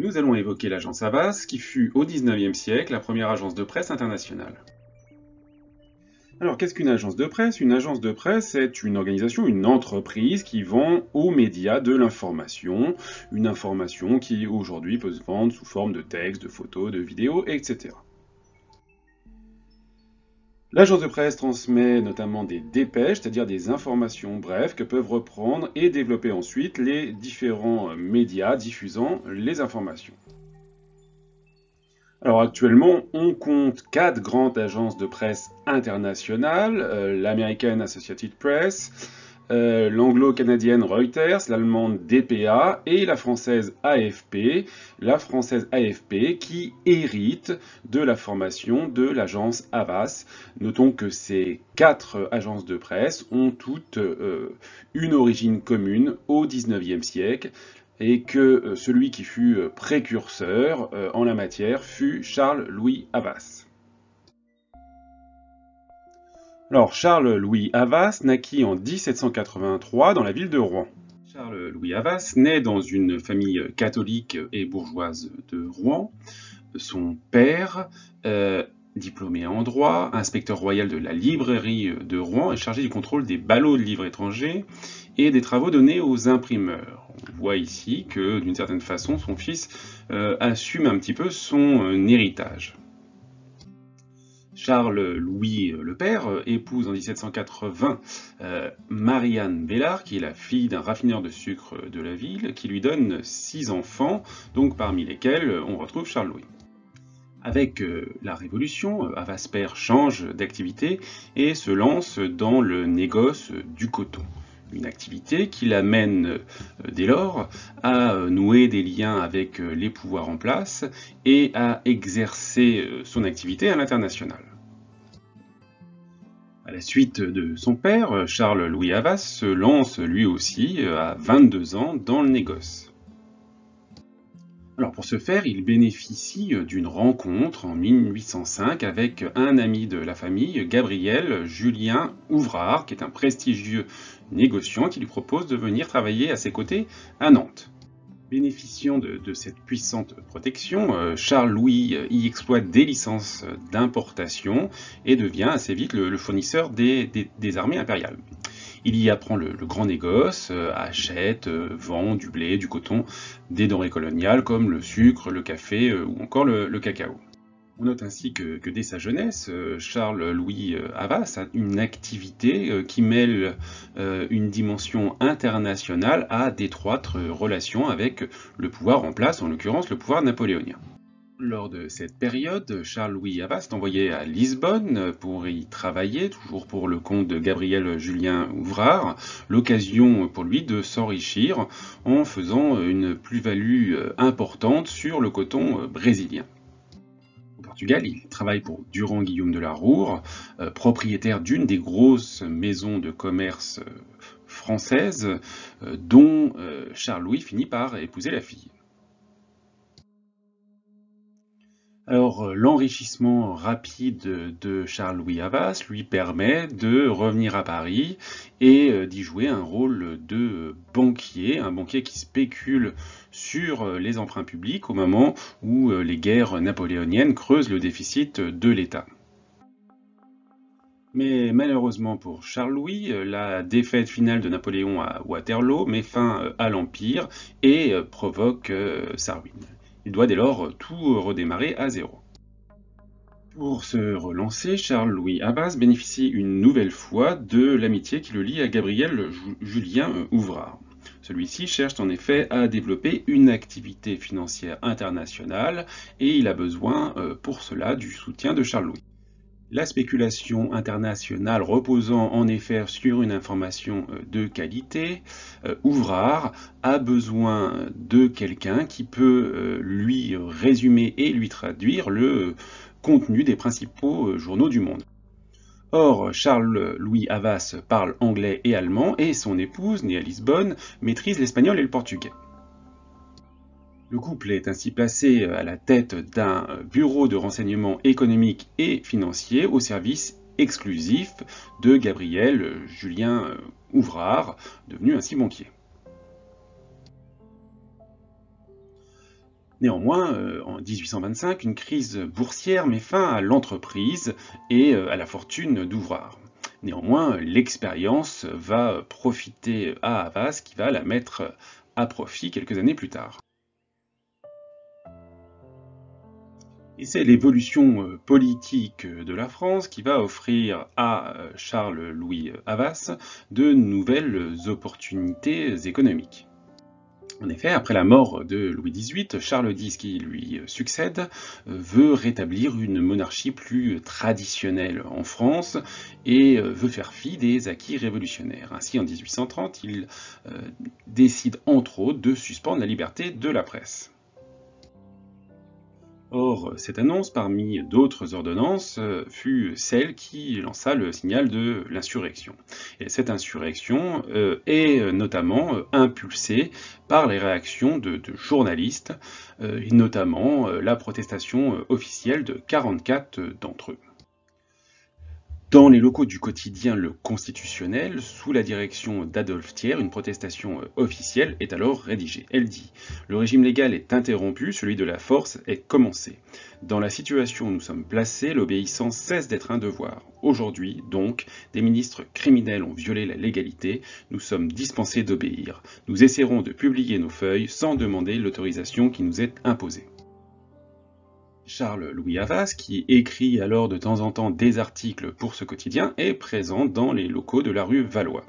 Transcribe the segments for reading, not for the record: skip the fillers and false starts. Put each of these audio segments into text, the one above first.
Nous allons évoquer l'agence Havas, qui fut au XIXe siècle la première agence de presse internationale. Alors, qu'est-ce qu'une agence de presse? Une agence de presse est une organisation, une entreprise qui vend aux médias de l'information, une information qui aujourd'hui peut se vendre sous forme de texte, de photos, de vidéos, etc. L'agence de presse transmet notamment des dépêches, c'est-à-dire des informations brèves que peuvent reprendre et développer ensuite les différents médias diffusant les informations. Alors actuellement, on compte 4 grandes agences de presse internationales, l'American Associated Press, l'anglo-canadienne Reuters, l'allemande dpa et la française AFP. La française AFP qui hérite de la formation de l'agence Havas. Notons que ces 4 agences de presse ont toutes une origine commune au XIXe siècle et que celui qui fut précurseur en la matière fut Charles-Louis Havas. Alors, Charles-Louis Havas naquit en 1783 dans la ville de Rouen. Charles-Louis Havas naît dans une famille catholique et bourgeoise de Rouen. Son père, diplômé en droit, inspecteur royal de la librairie de Rouen, est chargé du contrôle des ballots de livres étrangers et des travaux donnés aux imprimeurs. On voit ici que, d'une certaine façon, son fils assume un petit peu son héritage. Charles-Louis le père épouse en 1780 Marie-Anne Bellard, qui est la fille d'un raffineur de sucre de la ville, qui lui donne 6 enfants, donc parmi lesquels on retrouve Charles-Louis. Avec la Révolution, Havas père change d'activité et se lance dans le négoce du coton. Une activité qui l'amène dès lors à nouer des liens avec les pouvoirs en place et à exercer son activité à l'international. À la suite de son père, Charles-Louis Havas se lance lui aussi à 22 ans dans le négoce. Alors pour ce faire, il bénéficie d'une rencontre en 1805 avec un ami de la famille, Gabriel Julien Ouvrard, qui est un prestigieux négociant qui lui propose de venir travailler à ses côtés à Nantes. Bénéficiant de cette puissante protection, Charles-Louis y exploite des licences d'importation et devient assez vite le fournisseur des armées impériales. Il y apprend le grand négoce, achète, vend du blé, du coton, des denrées coloniales comme le sucre, le café ou encore le cacao. On note ainsi que dès sa jeunesse, Charles-Louis Havas a une activité qui mêle une dimension internationale à d'étroites relations avec le pouvoir en place, en l'occurrence le pouvoir napoléonien. Lors de cette période, Charles-Louis Havas est envoyé à Lisbonne pour y travailler, toujours pour le compte de Gabriel Julien Ouvrard, l'occasion pour lui de s'enrichir en faisant une plus-value importante sur le coton brésilien. Au Portugal, il travaille pour Durand-Guillaume de la Roure, propriétaire d'une des grosses maisons de commerce françaises, dont Charles-Louis finit par épouser la fille. Alors, l'enrichissement rapide de Charles-Louis Havas lui permet de revenir à Paris et d'y jouer un rôle de banquier, un banquier qui spécule sur les emprunts publics au moment où les guerres napoléoniennes creusent le déficit de l'État. Mais malheureusement pour Charles-Louis, la défaite finale de Napoléon à Waterloo met fin à l'Empire et provoque sa ruine. Il doit dès lors tout redémarrer à zéro. Pour se relancer, Charles-Louis Havas bénéficie une nouvelle fois de l'amitié qui le lie à Gabriel Julien Ouvrard. Celui-ci cherche en effet à développer une activité financière internationale et il a besoin pour cela du soutien de Charles-Louis. La spéculation internationale reposant en effet sur une information de qualité, Ouvrard a besoin de quelqu'un qui peut lui résumer et lui traduire le contenu des principaux journaux du monde. Or, Charles-Louis Havas parle anglais et allemand et son épouse, née à Lisbonne, maîtrise l'espagnol et le portugais. Le couple est ainsi placé à la tête d'un bureau de renseignement économique et financier au service exclusif de Gabriel Julien Ouvrard, devenu ainsi banquier. Néanmoins, en 1825, une crise boursière met fin à l'entreprise et à la fortune d'Ouvrard. Néanmoins, l'expérience va profiter à Havas qui va la mettre à profit quelques années plus tard. Et c'est l'évolution politique de la France qui va offrir à Charles-Louis Havas de nouvelles opportunités économiques. En effet, après la mort de Louis XVIII, Charles X, qui lui succède, veut rétablir une monarchie plus traditionnelle en France et veut faire fi des acquis révolutionnaires. Ainsi, en 1830, il décide entre autres de suspendre la liberté de la presse. Or, cette annonce, parmi d'autres ordonnances, fut celle qui lança le signal de l'insurrection. Et cette insurrection est notamment impulsée par les réactions de journalistes, et notamment la protestation officielle de 44 d'entre eux. Dans les locaux du quotidien Le Constitutionnel, sous la direction d'Adolphe Thiers, une protestation officielle est alors rédigée. Elle dit « Le régime légal est interrompu, celui de la force est commencé. Dans la situation où nous sommes placés, l'obéissance cesse d'être un devoir. Aujourd'hui, donc, des ministres criminels ont violé la légalité, nous sommes dispensés d'obéir. Nous essaierons de publier nos feuilles sans demander l'autorisation qui nous est imposée. » Charles-Louis Havas, qui écrit alors de temps en temps des articles pour ce quotidien, est présent dans les locaux de la rue Valois.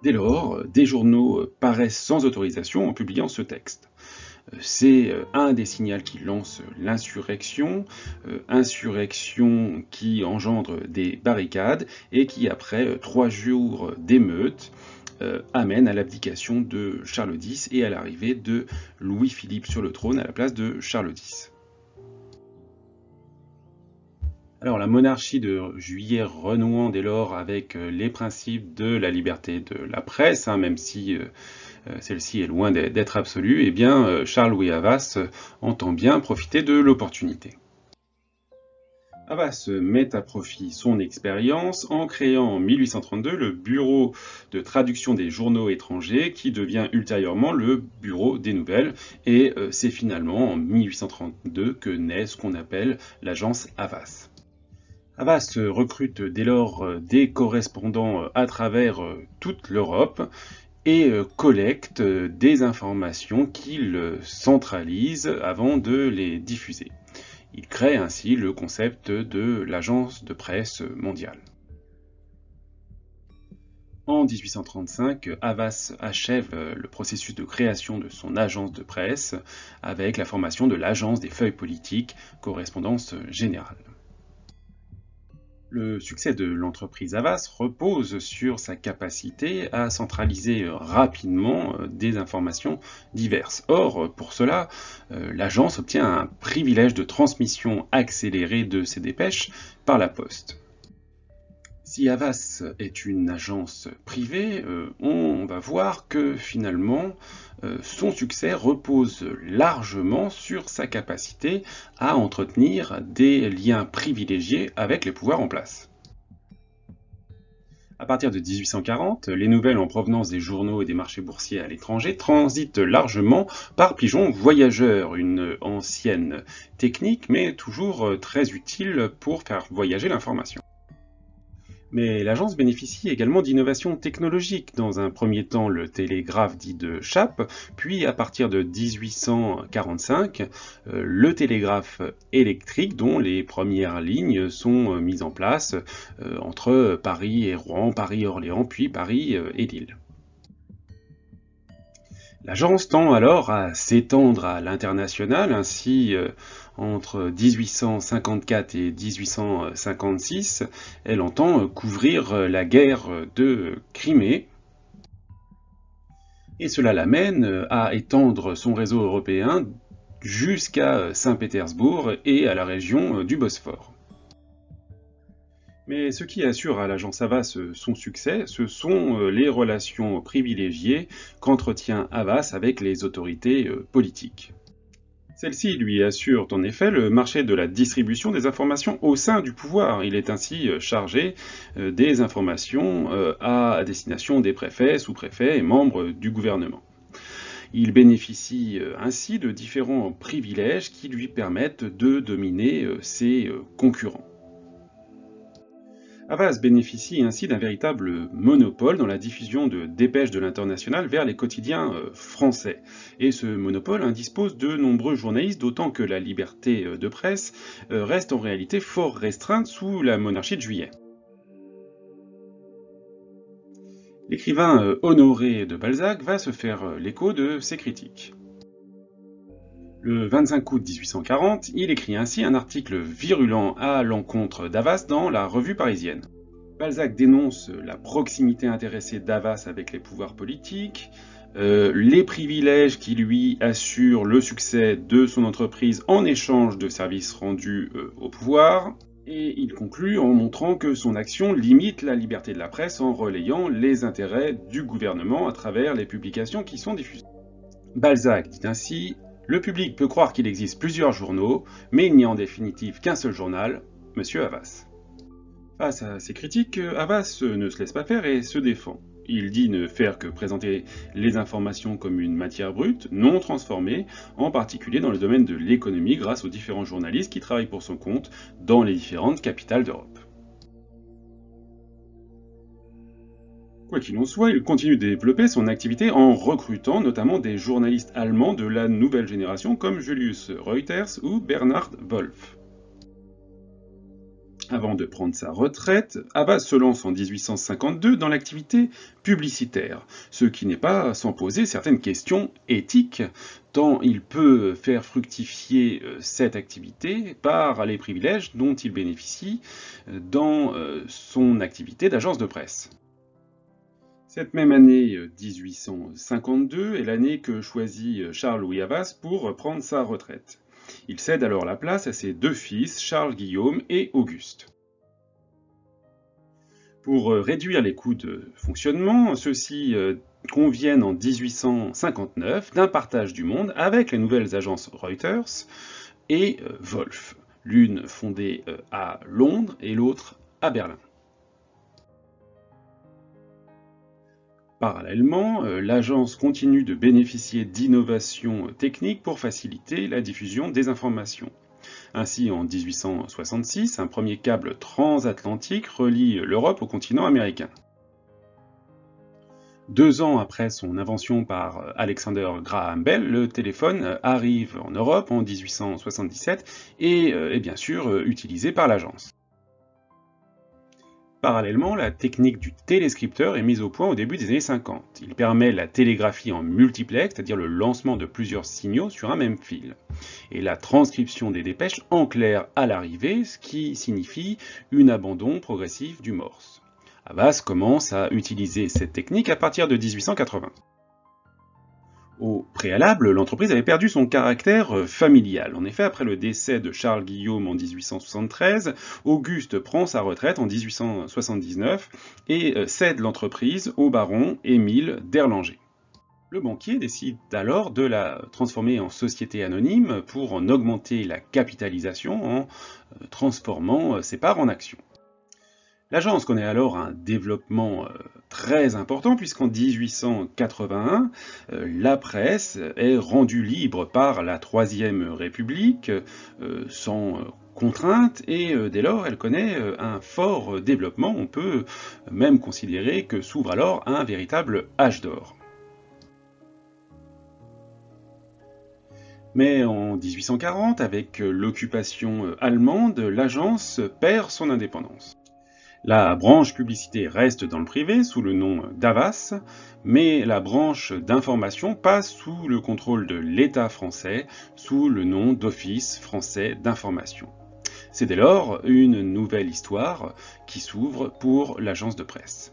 Dès lors, des journaux paraissent sans autorisation en publiant ce texte. C'est un des signaux qui lance l'insurrection, insurrection qui engendre des barricades et qui, après 3 jours d'émeutes, amène à l'abdication de Charles X et à l'arrivée de Louis-Philippe sur le trône à la place de Charles X. Alors la monarchie de Juillet renouant dès lors avec les principes de la liberté de la presse, même si celle-ci est loin d'être absolue, eh bien Charles-Louis Havas entend bien profiter de l'opportunité. Havas met à profit son expérience en créant en 1832 le Bureau de traduction des journaux étrangers qui devient ultérieurement le Bureau des nouvelles et c'est finalement en 1832 que naît ce qu'on appelle l'agence Havas. Havas recrute dès lors des correspondants à travers toute l'Europe et collecte des informations qu'il centralise avant de les diffuser. Il crée ainsi le concept de l'agence de presse mondiale. En 1835, Havas achève le processus de création de son agence de presse avec la formation de l'agence des feuilles politiques, correspondance générale. Le succès de l'entreprise Havas repose sur sa capacité à centraliser rapidement des informations diverses. Or, pour cela, l'agence obtient un privilège de transmission accélérée de ses dépêches par la poste. Si Havas est une agence privée, on va voir que finalement son succès repose largement sur sa capacité à entretenir des liens privilégiés avec les pouvoirs en place. À partir de 1840, les nouvelles en provenance des journaux et des marchés boursiers à l'étranger transitent largement par pigeons voyageurs, une ancienne technique mais toujours très utile pour faire voyager l'information. Mais l'agence bénéficie également d'innovations technologiques, dans un premier temps le télégraphe dit de Chappe, puis à partir de 1845, le télégraphe électrique dont les premières lignes sont mises en place entre Paris et Rouen, Paris-Orléans, puis Paris et Lille. L'agence tend alors à s'étendre à l'international, ainsi entre 1854 et 1856, elle entend couvrir la guerre de Crimée, et cela l'amène à étendre son réseau européen jusqu'à Saint-Pétersbourg et à la région du Bosphore. Mais ce qui assure à l'agence Havas son succès, ce sont les relations privilégiées qu'entretient Havas avec les autorités politiques. Celles-ci lui assurent en effet le marché de la distribution des informations au sein du pouvoir. Il est ainsi chargé des informations à destination des préfets, sous-préfets et membres du gouvernement. Il bénéficie ainsi de différents privilèges qui lui permettent de dominer ses concurrents. Havas bénéficie ainsi d'un véritable monopole dans la diffusion de dépêches de l'international vers les quotidiens français. Et ce monopole dispose de nombreux journalistes, d'autant que la liberté de presse reste en réalité fort restreinte sous la monarchie de Juillet. L'écrivain Honoré de Balzac va se faire l'écho de ces critiques. Le 25 août 1840, il écrit ainsi un article virulent à l'encontre d'Havas dans la Revue parisienne. Balzac dénonce la proximité intéressée d'Havas avec les pouvoirs politiques, les privilèges qui lui assurent le succès de son entreprise en échange de services rendus au pouvoir, et il conclut en montrant que son action limite la liberté de la presse en relayant les intérêts du gouvernement à travers les publications qui sont diffusées. Balzac dit ainsi: « Le public peut croire qu'il existe plusieurs journaux, mais il n'y a en définitive qu'un seul journal, Monsieur Havas. » Face à ces critiques, Havas ne se laisse pas faire et se défend. Il dit ne faire que présenter les informations comme une matière brute, non transformée, en particulier dans le domaine de l'économie grâce aux différents journalistes qui travaillent pour son compte dans les différentes capitales d'Europe. Quoi qu'il en soit, il continue de développer son activité en recrutant notamment des journalistes allemands de la nouvelle génération comme Julius Reuters ou Bernhard Wolff. Avant de prendre sa retraite, Havas se lance en 1852 dans l'activité publicitaire, ce qui n'est pas sans poser certaines questions éthiques, tant il peut faire fructifier cette activité par les privilèges dont il bénéficie dans son activité d'agence de presse. Cette même année 1852 est l'année que choisit Charles-Louis Havas pour prendre sa retraite. Il cède alors la place à ses deux fils, Charles-Guillaume et Auguste. Pour réduire les coûts de fonctionnement, ceux-ci conviennent en 1859 d'un partage du monde avec les nouvelles agences Reuters et Wolff, l'une fondée à Londres et l'autre à Berlin. Parallèlement, l'agence continue de bénéficier d'innovations techniques pour faciliter la diffusion des informations. Ainsi, en 1866, un premier câble transatlantique relie l'Europe au continent américain. 2 ans après son invention par Alexander Graham Bell, le téléphone arrive en Europe en 1877 et est bien sûr utilisé par l'agence. Parallèlement, la technique du téléscripteur est mise au point au début des années 50. Il permet la télégraphie en multiplex, c'est-à-dire le lancement de plusieurs signaux sur un même fil, et la transcription des dépêches en clair à l'arrivée, ce qui signifie un abandon progressif du morse. Havas commence à utiliser cette technique à partir de 1880. Au préalable, l'entreprise avait perdu son caractère familial. En effet, après le décès de Charles Guillaume en 1873, Auguste prend sa retraite en 1879 et cède l'entreprise au baron Émile d'Erlanger. Le banquier décide alors de la transformer en société anonyme pour en augmenter la capitalisation en transformant ses parts en actions. L'agence connaît alors un développement très important puisqu'en 1881, la presse est rendue libre par la Troisième République sans contrainte et dès lors elle connaît un fort développement. On peut même considérer que s'ouvre alors un véritable âge d'or. Mais en 1840, avec l'occupation allemande, l'agence perd son indépendance. La branche publicité reste dans le privé sous le nom d'Havas, mais la branche d'information passe sous le contrôle de l'État français sous le nom d'Office français d'information. C'est dès lors une nouvelle histoire qui s'ouvre pour l'agence de presse.